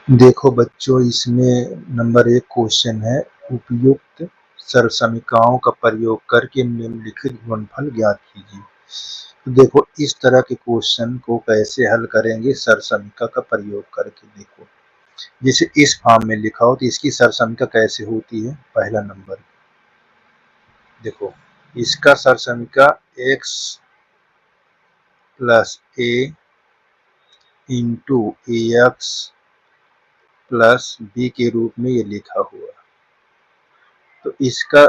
देखो बच्चों, इसमें नंबर 1 क्वेश्चन है, उपयुक्त सरसमीकरणों का प्रयोग करके निम्नलिखित गुणनफल ज्ञात कीजिए। तो देखो इस तरह के क्वेश्चन को कैसे हल करेंगे सरसमीकरण का प्रयोग करके। देखो जैसे इस फॉर्म में लिखा हो तो इसकी सरसमीकरण कैसे होती है। पहला नंबर देखो, इसका सरसमीकरण x प्लस ए इंटू ए एक्स प्लस बी के रूप में ये लिखा हुआ। तो इसका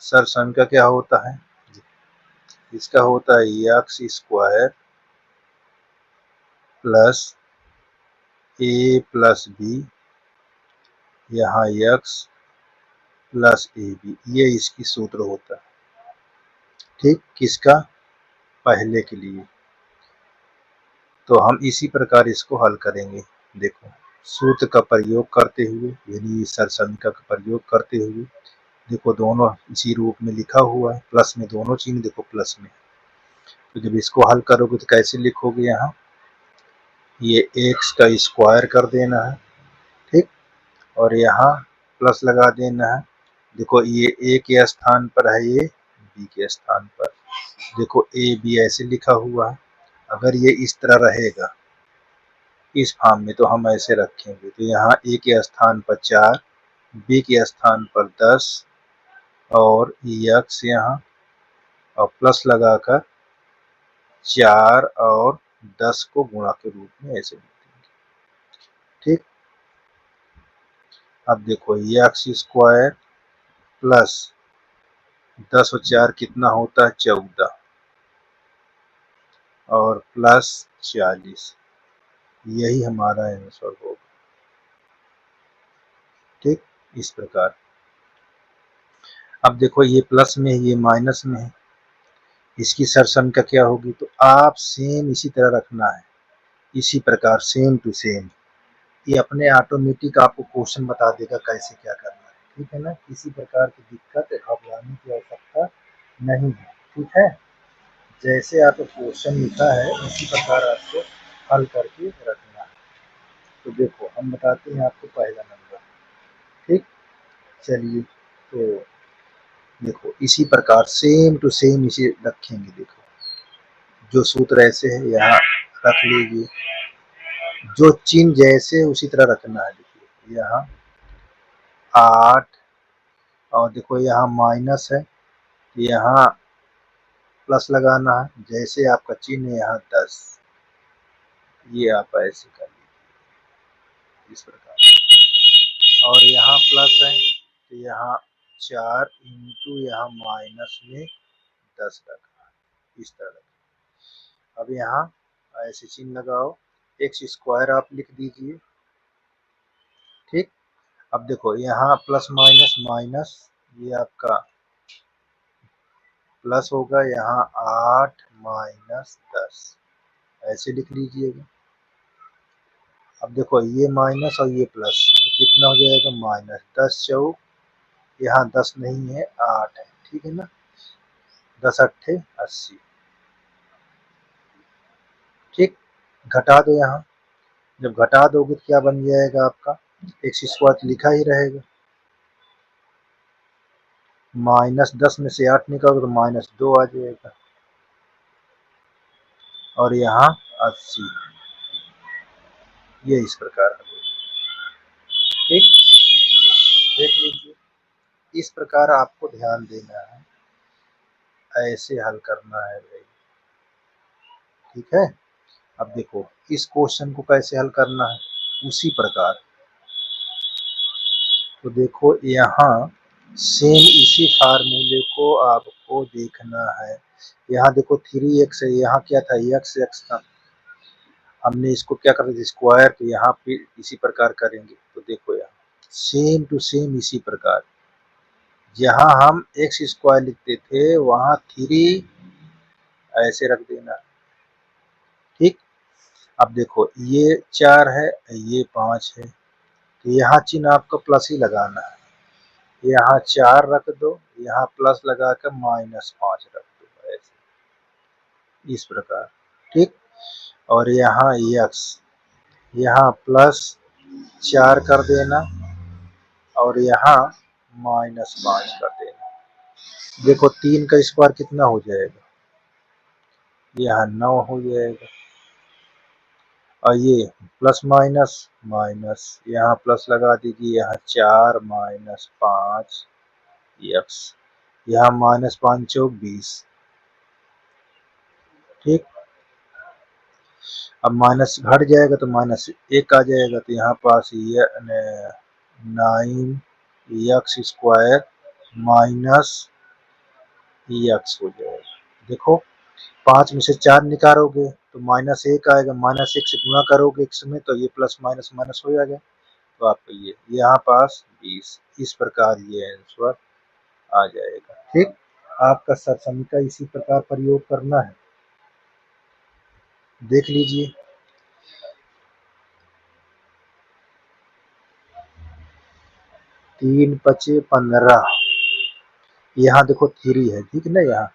सरसमीकरण क्या होता है, इसका होता है एक्स स्क्वायर प्लस ए प्लस बी, यहाँ एक्स प्लस ए बी, ये इसकी सूत्र होता है। ठीक, किसका, पहले के लिए। तो हम इसी प्रकार इसको हल करेंगे। देखो सूत्र का प्रयोग करते हुए, यानी सरसमीकरण का प्रयोग करते हुए, देखो दोनों इसी रूप में लिखा हुआ है, प्लस में दोनों चिन्ह देखो प्लस में। तो जब इसको हल करोगे तो कैसे लिखोगे, यहाँ ये एक्स का स्क्वायर कर देना है, ठीक, और यहाँ प्लस लगा देना है। देखो ये ए के स्थान पर है, ये बी के स्थान पर। देखो ए बी ऐसे लिखा हुआ है, अगर ये इस तरह रहेगा इस फॉर्म में तो हम ऐसे रखेंगे। तो यहाँ ए के स्थान पर 4, बी के स्थान पर 10 और एक्स यहाँ, और प्लस लगाकर 4 और 10 को गुणा के रूप में ऐसे लिख देंगे। ठीक, अब देखो एक्स स्क्वायर प्लस 10 और 4 कितना होता है, 14 और प्लस 40, यही हमारा आंसर होगा। ठीक, इस प्रकार। अब देखो ये प्लस में है, ये माइनस में है, इसकी सरसमीकरण क्या होगी। तो आप सेम इसी तरह रखना है, इसी प्रकार सेम टू सेम। ये अपने ऑटोमेटिक आपको क्वेश्चन बता देगा कैसे क्या करना है। ठीक है ना, किसी प्रकार की दिक्कत घबराने की आवश्यकता नहीं है। ठीक है, जैसे आपको क्वेश्चन लिखा है उसी प्रकार आपको हल करके रखना है। तो देखो हम बताते हैं आपको पहला नंबर। ठीक, चलिए, तो देखो इसी प्रकार सेम टू सेम इसे रखेंगे। देखो जो सूत्र ऐसे है यहाँ रख लीजिए, जो चिन्ह जैसे उसी तरह रखना है। देखिए यहाँ 8, और देखो यहाँ माइनस है, यहाँ प्लस लगाना है, जैसे आपका चिन्ह है यहाँ 10, ये आप ऐसे कर लीजिए इस प्रकार। और यहाँ प्लस है तो यहाँ 4 इंटू यहाँ माइनस में 10 रखना है, इस तरह। अब यहाँ ऐसे चिन्ह लगाओ, एक्स स्क्वायर आप लिख दीजिए। ठीक, अब देखो यहाँ प्लस माइनस माइनस, ये आपका प्लस होगा, यहाँ 8 माइनस 10 ऐसे लिख लीजिएगा। अब देखो ये माइनस और ये प्लस, तो कितना हो जाएगा, माइनस 10 चौक, यहाँ 10 नहीं है 8 है। ठीक है ना, 10 अट्ठे 80। ठीक, घटा दो यहाँ, जब घटा दोगे तो क्या बन जाएगा आपका, एक्स स्क्वायर लिखा ही रहेगा, माइनस 10 में से 8 निकालोगे तो माइनस 2 आ जाएगा, और यहाँ 80, ये इस प्रकार है। ठीक, देख लीजिए, इस प्रकार आपको ध्यान देना है, ऐसे हल करना है भाई। ठीक है, अब देखो इस क्वेश्चन को कैसे हल करना है, उसी प्रकार। तो देखो यहाँ सेम इसी फार्मूले को आपको देखना है। यहाँ देखो 3x है, यहाँ क्या था, x था, हमने इसको क्या कर दिया स्क्वायर, तो यहाँ पे इसी प्रकार करेंगे। तो देखो यहाँ सेम टू सेम इसी प्रकार, जहाँ हम एक्स स्क्वायर लिखते थे वहाँ 3 ऐसे रख देना। ठीक, अब देखो ये 4 है, ये 5 है, तो यहाँ चिन्ह आपको प्लस ही लगाना है, यहाँ 4 रख दो, यहाँ प्लस लगा कर -5 रख दो, ऐसे इस प्रकार। ठीक, और यहाँ x, यहाँ प्लस 4 कर देना और यहाँ -5 कर देना। देखो 3 का स्क्वायर कितना हो जाएगा, यहाँ 9 हो जाएगा। और ये प्लस माइनस माइनस, यहाँ प्लस लगा दीजिए, यहाँ 4 -5 x, यहाँ -5 चौक 20। ठीक, अब माइनस घट जाएगा तो -1 आ जाएगा, तो यहाँ पास ये 9x² -x हो जाएगा। देखो 5 में से 4 निकालोगे तो -1 आएगा, -1 से गुणा करोगे x में तो ये प्लस माइनस माइनस हो जाएगा, तो आपको ये यहाँ पास 20। इस प्रकार ये आंसर आ जाएगा। ठीक, आपका सरसमी का इसी प्रकार प्रयोग करना है, देख लीजिए। 3 × 5 = 15। यहाँ देखो 3 है, ठीक ना, यहाँ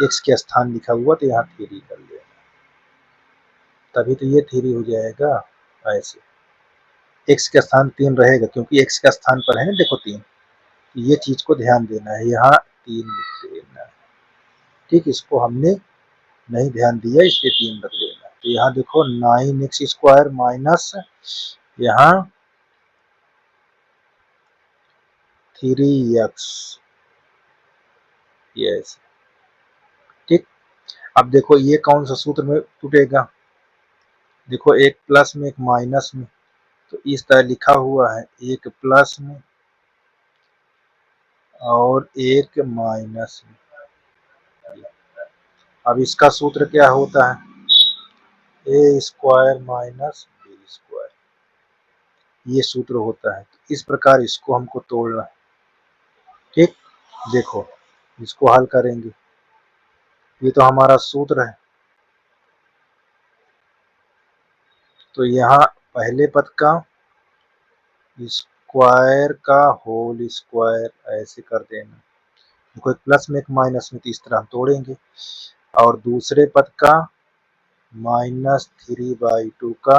x के स्थान लिखा हुआ तो यहाँ 3 कर लेना, तभी तो ये 3 हो जाएगा। ऐसे x का स्थान 3 रहेगा क्योंकि x का स्थान पर है ना, देखो 3, ये चीज को ध्यान देना है, यहाँ 3 लिख देना है। ठीक, इसको हमने नहीं ध्यान दिया इसलिए 3 रख देना। तो यहाँ देखो 9x² माइनस यहाँ 3x, यस। ठीक, अब देखो ये कौन सा सूत्र में टूटेगा, देखो एक प्लस में एक माइनस में, तो इस तरह लिखा हुआ है, एक प्लस में और एक माइनस में। अब इसका सूत्र क्या होता है, a² माइनस b², ये सूत्र होता है। तो इस प्रकार इसको हमको तोड़ना है। ठीक, देखो इसको हल करेंगे, ये तो हमारा सूत्र है। तो यहाँ पहले पद का स्क्वायर का होल स्क्वायर ऐसे कर देना, देखो एक प्लस में एक माइनस में, तो इस तरह हम तोड़ेंगे। और दूसरे पद का -3/2 का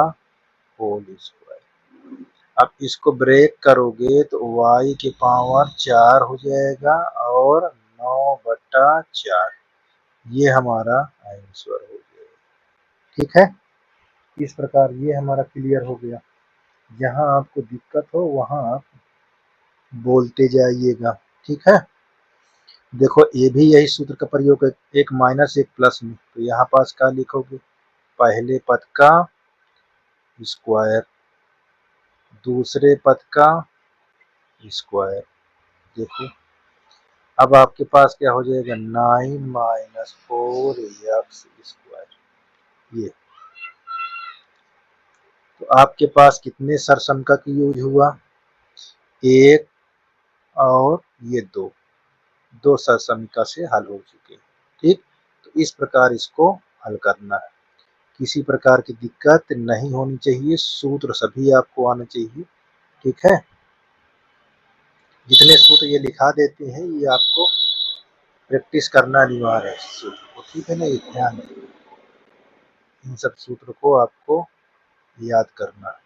होल स्क्वायर। अब इसको ब्रेक करोगे तो y की पावर 4 हो जाएगा और 9/4, ये हमारा आंसर हो जाएगा। ठीक है, इस प्रकार ये हमारा क्लियर हो गया। जहां आपको दिक्कत हो वहां आप बोलते जाइएगा। ठीक है, देखो ये भी यही सूत्र का प्रयोग है, एक माइनस एक प्लस में, तो यहाँ पास क्या लिखोगे, पहले पद का स्क्वायर, दूसरे पद का स्क्वायर। देखो अब आपके पास क्या हो जाएगा, 9 - 4x²। ये तो आपके पास कितने सरसंख्यक यूज हुआ, एक और ये दो सरसंख्यक से हल हो चुके। ठीक, तो इस प्रकार इसको हल करना है, किसी प्रकार की दिक्कत नहीं होनी चाहिए, सूत्र सभी आपको आना चाहिए। ठीक है, जितने सूत्र ये लिखा देते हैं ये आपको प्रैक्टिस करना अनिवार्य है सूत्र को। ठीक है ना, ये ध्यान, इन सब सूत्र को आपको याद करना है।